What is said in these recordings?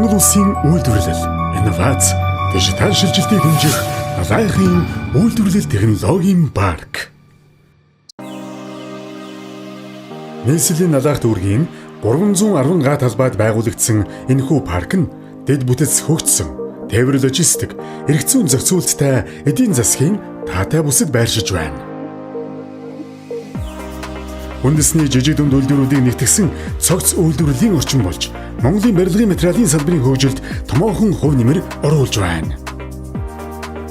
Монгол Улсын үйлдвэрлэл, инновац, дижитал шилжилтийг хэмжих Алайхын үйлдвэрлэл технологийн парк. Нийслэлийн налах дүүргийн 310 га талбайд байгуулагдсан энэхүү парк нь дэд бүтэц хөгжсөн, тээвэр логистик, эрх зүйн зохицуулттай эдийн засгийн таатай бүсэд байршиж байна. Үндэсний жижиг дунд үйлдвэрүүдийг нэгтгэсэн цогц үйлдвэрлэлийн орчин болж Монголын барилгын материалын салбарын хөгжилд томоохон хувь нэмэр оруулж байна.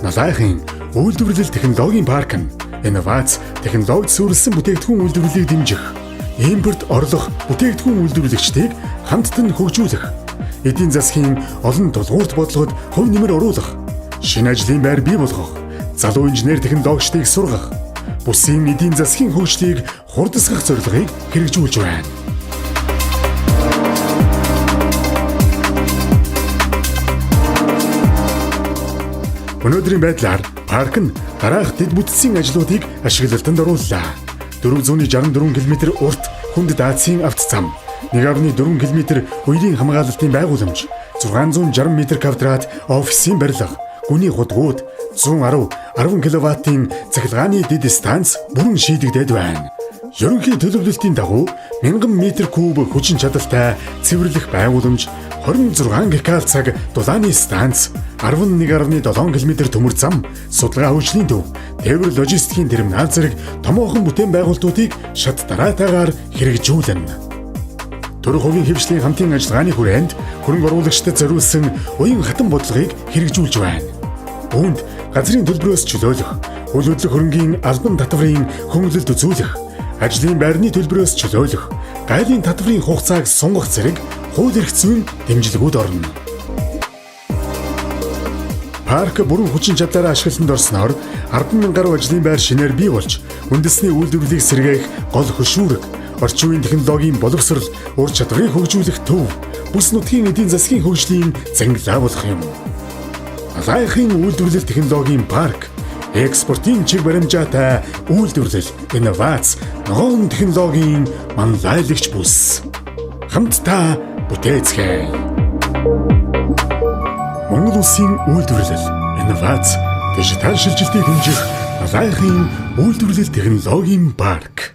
Налайхын үйлдвэрлэл технологийн парк нь инновац, технологид суурилсан бүтээгдэхүүн үйлдвэрлэлийг дэмжих, импорт орлох бүтээгдэхүүн үйлдвэрлэгчдийг хамттан хөгжүүлэх, эдийн засгийн олон тулгуурт бодлогод хувь нэмэр оруулах, шинэ ажлын байр бий болгох, залуу инженер технологичдыг сургах, бүсийн эдийн засгийн хөгжлийг хурдасгах зорилгыг хэрэгжүүлж байна. Өнөөдрийн байдлаар парк нь дараах дэд бүтцийн ажлуудыг ашиглалтанд орууллаа. 464 км урт хүнд даацын автозам, 1.4 км үерийн хамгаалалтын байгууламж, 660 м2 офисын барилга, гүний худгууд, 10 кВт-ийн цахилгааны дэд станц бүрэн шийдэгдээд байна. Ерөнхий төлөвлөлтийн дагуу 1000 м3 хүчин чадалтай цэвэрлэх байгууламж, 26 гкал цаг дулааны станц, 11.7 км төмөр зам, судалгаа хөгжлийн төв, тээвэр логистикийн терминал зэрэг томоохон бүтээн байгуулалтуудыг шат дараатаагаар хэрэгжүүлнэ. Төрөх хувийн хэвшлийн хамтын ажиллагааны хүрээнд хөрөнгө оруулагчдад зориулсан уян хатан бодлогыг хэрэгжүүлж байна. Үүнд газрын төлбөрөөс чөлөөлөх, үйл хөдлөх хөрөнгийн албан татврын хөнгөлөлт үзүүлэх, ажлын байрны төлбөрөөс чөлөөлөх, гайлын татврын хугацааг сунгах зэрэг хууль эрх зүйн дэмжлэгүүд орно. Парк бүрэн хүчин чадлаараа ашиглалтанд орсноор 10,000 гаруй ажлын байр шинээр бий болж, үндэсний үйлдвэрлэлийг сэргээх гол хөшүүрэг, орчин үеийн технологийн боловсрол, ур чадварыг хөгжүүлэх төв, бүс нутгийн эдийн засгийн хөгжлийн зангилаа болох юм. Алайхын үйлдвэрлэл технологийн парк экспортын чиг баримжаатай үйлдвэрлэл, инновац, ногоон технологийн манлайлагч бүс. Хамтдаа бүтээцгээе. Монгол Улсын үйлдвэрлэл, инновац, дижитал шилжилтийг хэмжих Алайхын үйлдвэрлэл технологийн парк.